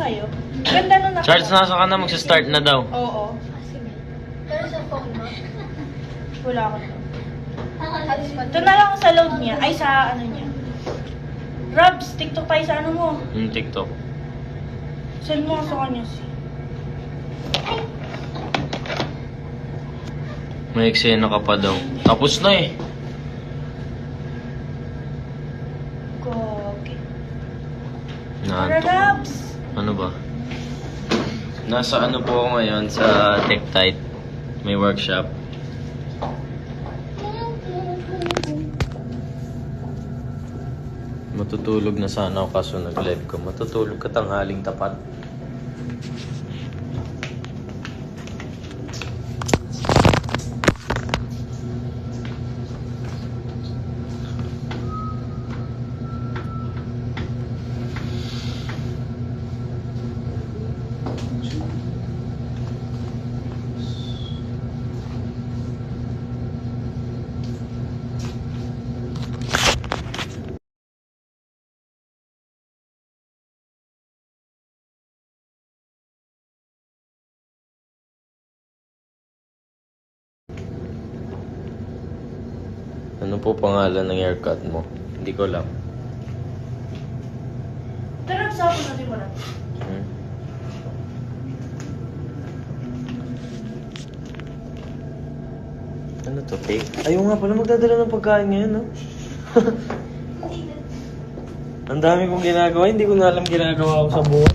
sa'yo. Ganda nun ako. Charles, nasa ka na, magsa-start na daw. Oo. Pero sa phone mo? Wala ko to. Ito na lang sa load niya. Ay, sa ano niya. Robs, TikTok tayo sa ano mo. TikTok. Send mo sa kanya si. May eksena ka pa daw. Tapos na eh. Gogi. Naantok. Robs! Ano ba? Nasa ano po ako ngayon sa TechTite. May workshop. Matutulog na sana ako kaso nag-live ko. Matutulog ka tanghaling tapat. Ano po pangalan ng haircut mo? Hindi ko alam. Tara, sa ako natin mo na. Ano to, fake? Ayaw nga pala magdadala ng pagkain ngayon, no? Ang dami kong ginagawa, hindi ko na alam ginagawa ko sa buhay.